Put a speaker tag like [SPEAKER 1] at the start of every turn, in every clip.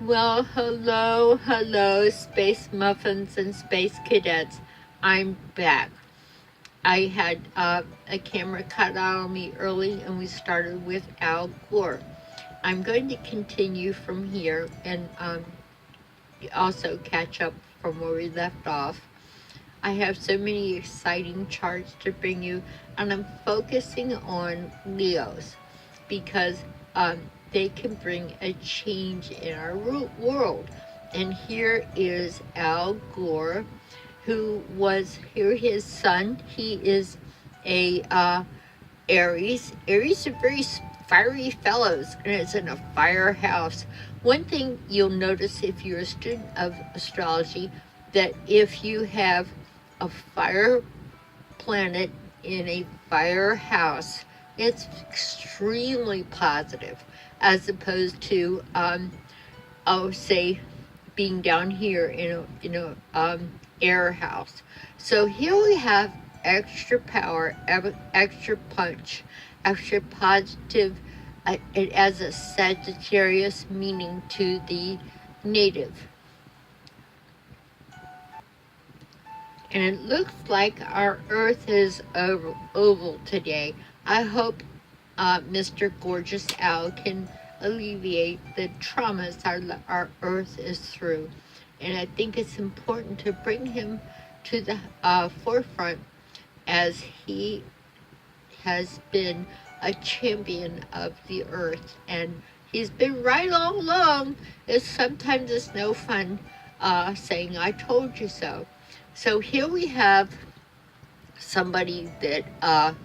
[SPEAKER 1] Well, hello, space muffins and space cadets. I'm back. I had a camera cut out on me early, and we started with Al Gore. I'm going to continue from here and also catch up from where we left off. I have so many exciting charts to bring you, and I'm focusing on Leos because they can bring a change in our world. And here is Al Gore, who was here. His son, he is a Aries. Aries are very fiery fellows, and it's in a firehouse. One thing you'll notice if you're a student of astrology, that if you have a fire planet in a fire house, it's extremely positive, as opposed to say being down here in a air house. So here we have extra power, extra punch, extra positive. It has a Sagittarius meaning to the native. And it looks like our Earth is oval today. I hope Mr. Gorgeous Al can alleviate the traumas our Earth is through. And I think it's important to bring him to the forefront, as he has been a champion of the Earth. And he's been right all along. Sometimes it's no fun saying, I told you so. So here we have somebody that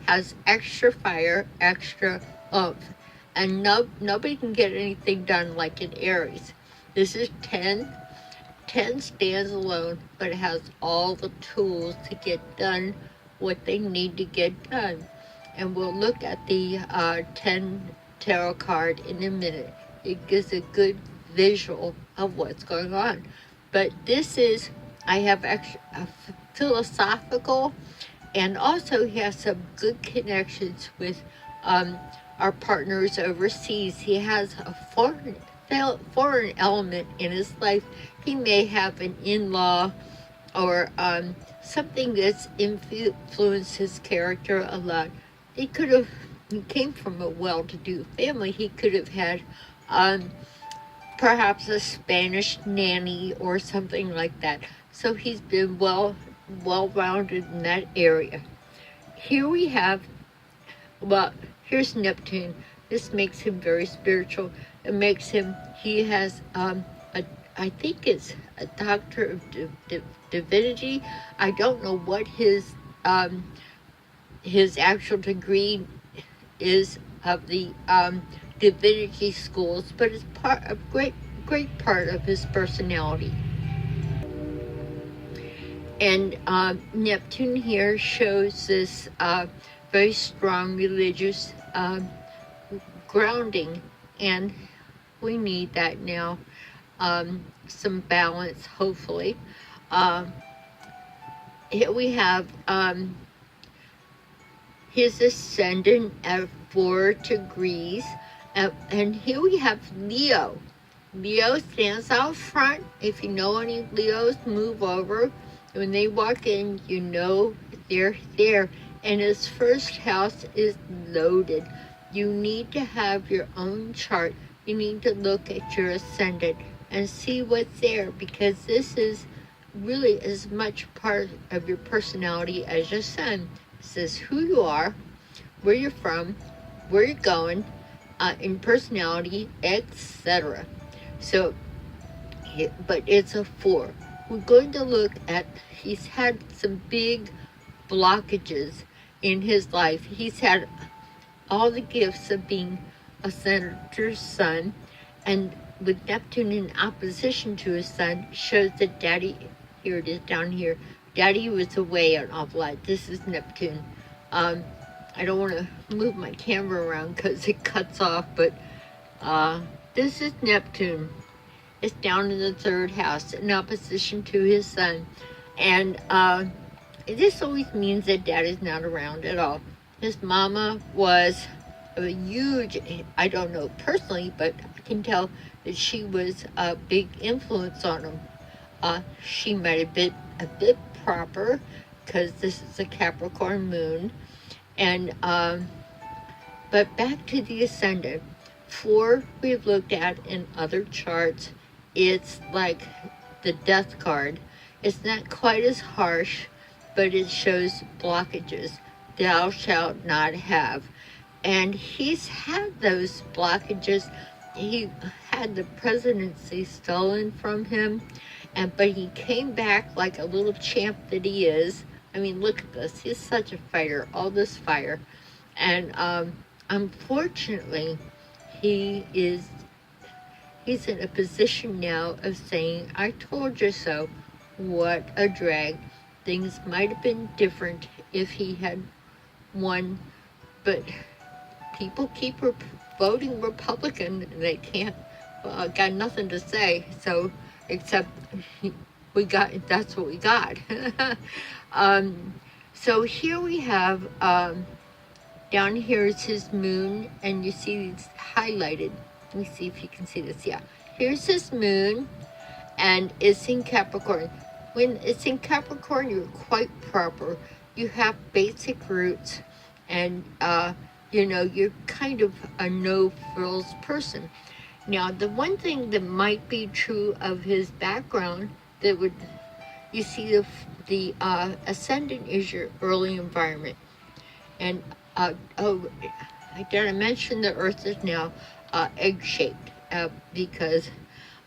[SPEAKER 1] has extra fire, extra oomph, and nobody can get anything done like in Aries. This is 10. 10 stands alone, but it has all the tools to get done what they need to get done. And we'll look at the 10 tarot card in a minute. It gives a good visual of what's going on. But this is, I have extra philosophical, and also he has some good connections with our partners overseas. He has a foreign element in his life. He may have an in-law or something that's influenced his character a lot. He came from a well-to-do family. He could have had perhaps a Spanish nanny or something like that. So he's been well-rounded in that area. Here we have, here's Neptune. This makes him very spiritual. It makes him, he has, I think it's a doctor of divinity. I don't know what his actual degree is of the divinity schools, but it's a great part of his personality. And Neptune here shows this very strong religious grounding, and we need that now. Some balance, hopefully. Here we have his ascendant at 4 degrees, and here we have Leo. Leo stands out front. If you know any Leos, move over. When they walk in, you know they're there. And his first house is loaded. You need to have your own chart. You need to look at your ascendant and see what's there, because this is really as much part of your personality as your sun. It says who you are, where you're from, where you're going, in personality, etc. So, but it's a 4. We're going to look at, he's had some big blockages in his life. He's had all the gifts of being a senator's son, and with Neptune in opposition to his son, shows that daddy, here it is down here, daddy was away an awful lot. This is Neptune. I don't want to move my camera around because it cuts off, but this is Neptune. It's down in the 3rd house in opposition to his son. And this always means that daddy's not around at all. His mama was a huge, I don't know personally, but can tell that she was a big influence on him. She might have been a bit proper, because this is a Capricorn moon. And but back to the ascendant. 4 we've looked at in other charts. It's like the death card. It's not quite as harsh, but it shows blockages. Thou shalt not have. And he's had those blockages. He had the presidency stolen from him, but he came back like a little champ that he is. I mean, look at this. He's such a fighter, all this fire. And unfortunately, he's in a position now of saying, I told you so. What a drag. Things might have been different if he had won, but people keep voting Republican, and they can't, got nothing to say, so, except that's what we got. So here we have, down here is his moon, and you see it's highlighted. Let me see if you can see this. Yeah, here's his moon, and it's in Capricorn. When it's in Capricorn, you're quite proper. You have basic roots, and you're kind of a no-frills person. Now, the one thing that might be true of his background that would, you see, the ascendant is your early environment. And did I mention the Earth is now egg-shaped because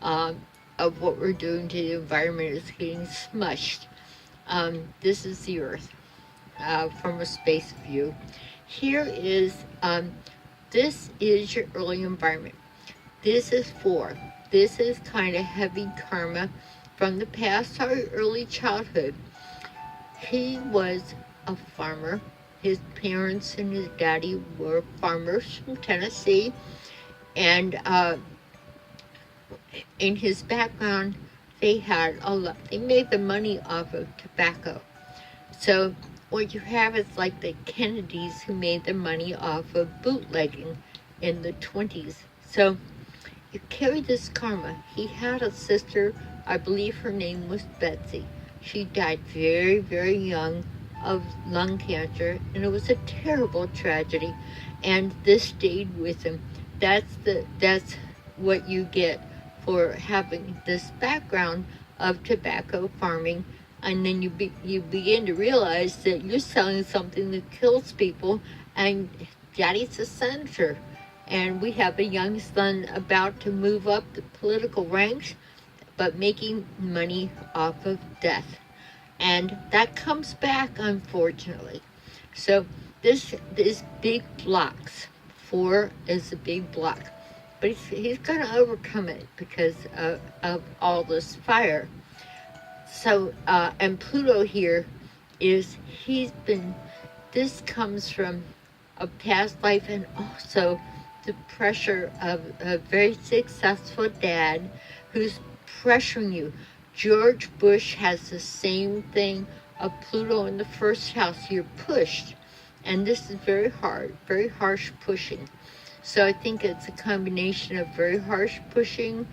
[SPEAKER 1] of what we're doing to the environment. Is getting smushed. This is the Earth from a space view. Here is, this is your early environment. This is 4. This is kind of heavy karma from the past or early childhood. He was a farmer. His parents and his daddy were farmers from Tennessee, and in his background, they had a lot. They made the money off of tobacco. So what you have is like the Kennedys, who made their money off of bootlegging in the 20s. So you carry this karma. He had a sister, I believe her name was Betsy. She died very, very young of lung cancer, and it was a terrible tragedy, and this stayed with him. That's what you get for having this background of tobacco farming, and then you begin to realize that you're selling something that kills people, and daddy's a senator, and we have a young son about to move up the political ranks, but making money off of death. And that comes back, unfortunately. So this is big blocks. 4 is a big block. But he's going to overcome it because of all this fire. So, and Pluto here this comes from a past life, and also the pressure of a very successful dad who's pressuring you. George Bush has the same thing of Pluto in the first house. You're pushed. And this is very hard, very harsh pushing. So I think it's a combination of very harsh pushing,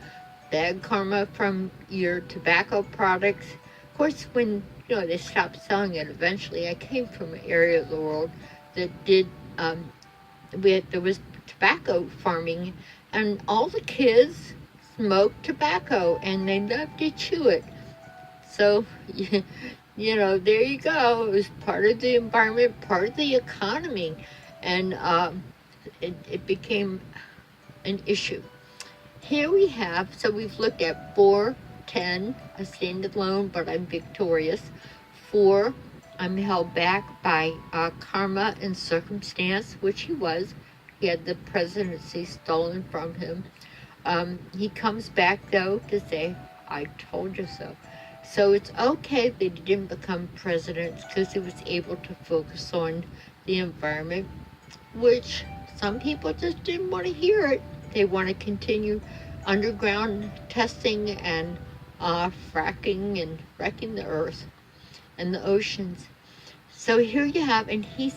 [SPEAKER 1] bad karma from your tobacco products. Of course, when they stopped selling it eventually, I came from an area of the world that did, there was tobacco farming, and all the kids smoked tobacco, and they loved to chew it. So, there you go. It was part of the environment, part of the economy, and it became an issue. Here we have, so we've looked at 4, 10, I stand alone, but I'm victorious. 4, I'm held back by karma and circumstance, which he was. He had the presidency stolen from him. He comes back, though, to say, I told you so. So it's okay that he didn't become president, because he was able to focus on the environment, which some people just didn't want to hear it. They want to continue underground testing and fracking and wrecking the earth and the oceans. So here you have, and he's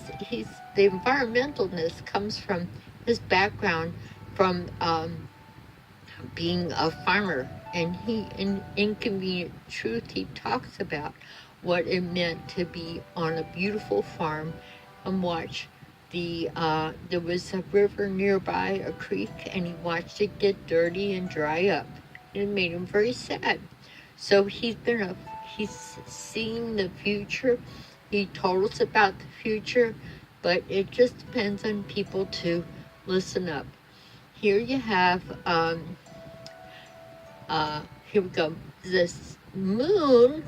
[SPEAKER 1] the environmentalness comes from his background from being a farmer, and he, in Inconvenient Truth, he talks about what it meant to be on a beautiful farm and watch there was a river nearby, a creek, and he watched it get dirty and dry up. It made him very sad. So he's seen the future. He told us about the future, but it just depends on people to listen up. Here you have, here we go. This moon,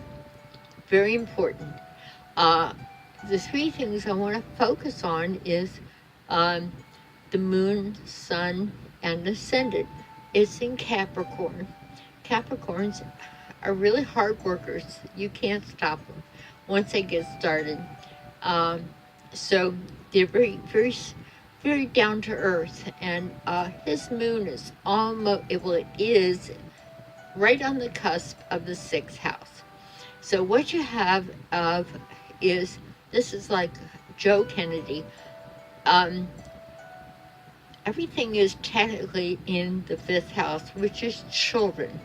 [SPEAKER 1] very important. The three things I want to focus on is the moon, sun, and ascendant. It's in Capricorn. Capricorns are really hard workers. You can't stop them once they get started. So they're very, very, very down to earth. And his moon is almost, well, it is right on the cusp of the 6th house. So what you have is, this is like Joe Kennedy. Everything is technically in the 5th house, which is children.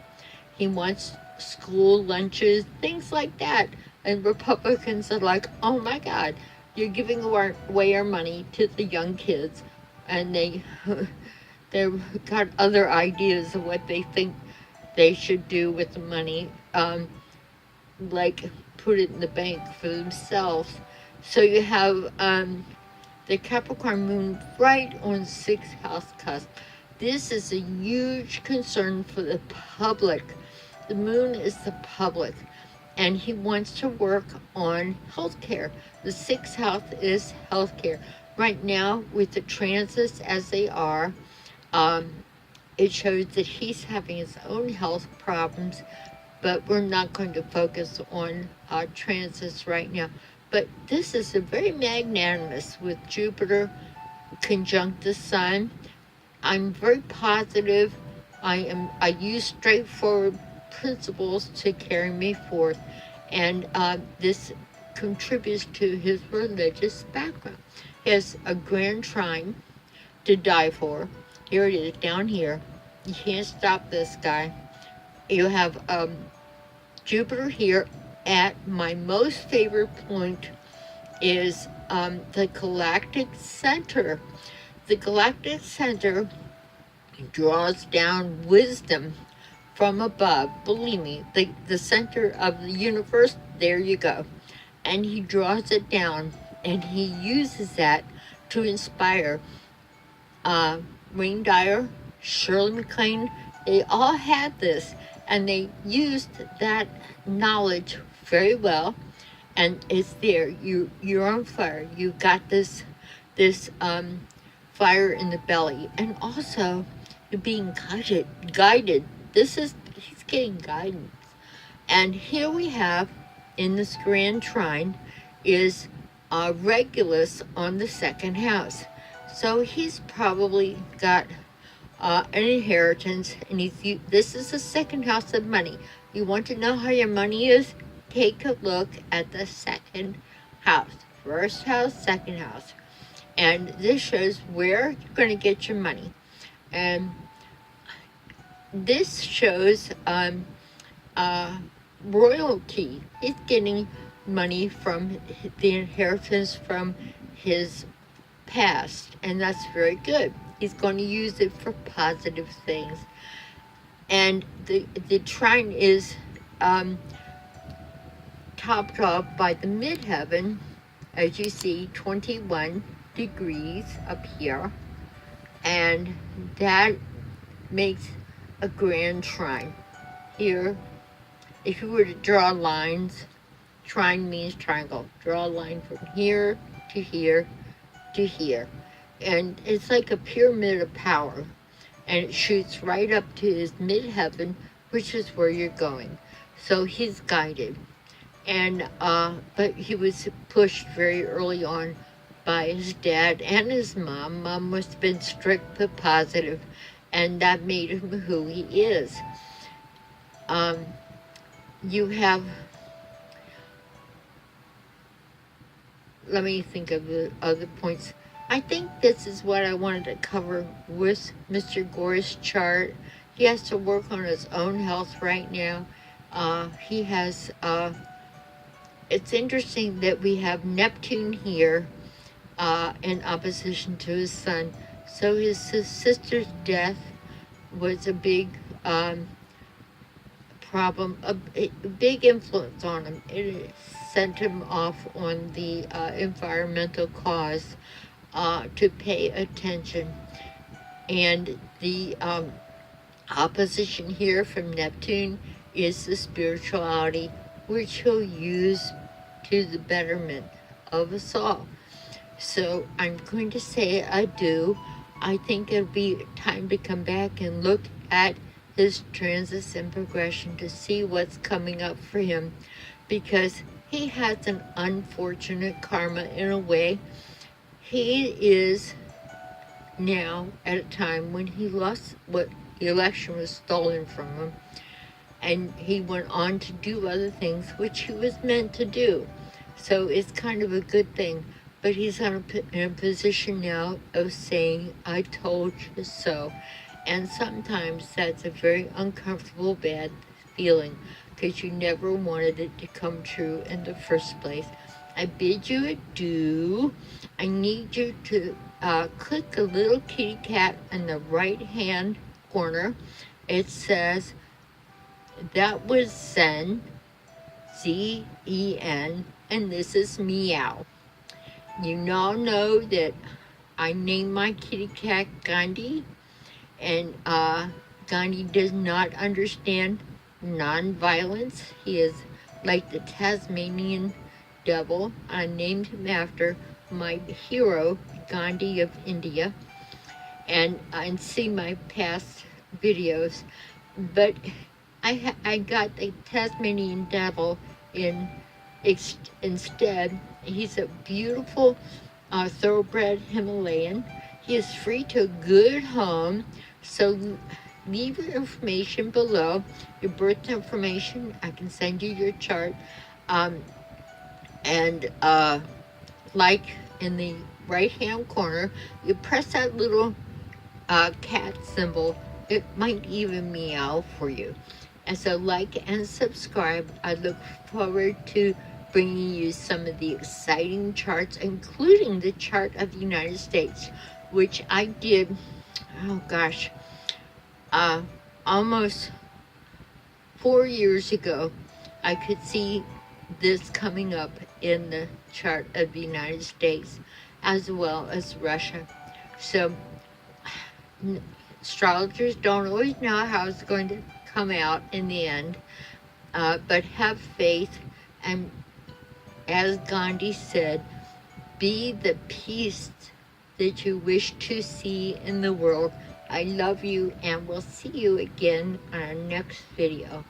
[SPEAKER 1] He wants school lunches, things like that. And Republicans are like, oh my God, you're giving away our money to the young kids. And they've got other ideas of what they think they should do with the money, like put it in the bank for themselves. So you have the Capricorn moon right on 6th house cusp. This is a huge concern for the public. The moon is the public, and he wants to work on healthcare. The 6th house is healthcare. Right now, with the transits as they are, it shows that he's having his own health problems, but we're not going to focus on transits right now. But this is a very magnanimous with Jupiter conjunct the sun. I'm very positive. I use straightforward principles to carry me forth, and this contributes to his religious background. He has a grand trine to die for. Here it is down here. You can't stop this guy. You have Jupiter here. At my most favorite point is the galactic center. The galactic center draws down wisdom from above. Believe me, the center of the universe, there you go. And he draws it down, and he uses that to inspire Wayne Dyer, Shirley MacLaine. They all had this, and they used that knowledge very well, and it's there. You're on fire. You got this fire in the belly, and also you're being guided. He's getting guidance. And here we have in this grand trine is Regulus on the 2nd house. So he's probably got an inheritance, and this is the 2nd house of money. You want to know how your money is? Take a look at the 2nd house. 1st house, 2nd house. And this shows where you're going to get your money. And this shows royalty. He's getting money from the inheritance from his past, and that's very good. He's going to use it for positive things. And the trine is topped off by the midheaven, as you see, 21 degrees up here, and that makes a grand trine. Here, if you were to draw lines, trine means triangle. Draw a line from here to here to here, and it's like a pyramid of power, and it shoots right up to his midheaven, which is where you're going. So he's guided. And but he was pushed very early on by his dad and his mom. Mom must have been strict but positive, and that made him who he is. You have, let me think of the other points. I think this is what I wanted to cover with Mr. Gore's chart. He has to work on his own health right now. He has, it's interesting that we have Neptune here in opposition to his sun. So his sister's death was a big problem, a big influence on him. It sent him off on the environmental cause to pay attention. And the opposition here from Neptune is the spirituality, which he'll use to the betterment of us all. So I'm going to say adieu. I think it'll be time to come back and look at his transits and progression to see what's coming up for him, because he has an unfortunate karma in a way. He is now at a time when he lost what the election was stolen from him, and he went on to do other things which he was meant to do. So it's kind of a good thing. But he's in a position now of saying, I told you so. And sometimes that's a very uncomfortable, bad feeling, because you never wanted it to come true in the first place. I bid you adieu. I need you to click the little kitty cat in the right-hand corner. It says, that was Zen, Z-E-N, and this is Meow. You all know that I named my kitty cat Gandhi, and Gandhi does not understand non-violence. He is like the Tasmanian devil. I named him after my hero, Gandhi of India, and see my past videos. But I got the Tasmanian devil instead. He's a beautiful thoroughbred Himalayan. He is free to a good home. So leave your information below, your birth information. I can send you your chart. And like in the right-hand corner, you press that little cat symbol. It might even meow for you. And so like and subscribe. I look forward to bringing you some of the exciting charts, including the chart of the United States, which I did, almost 4 years ago. I could see this coming up in the chart of the United States, as well as Russia. So astrologers don't always know how it's going to come out in the end, but have faith, and as Gandhi said, be the peace that you wish to see in the world. I love you, and we'll see you again on our next video.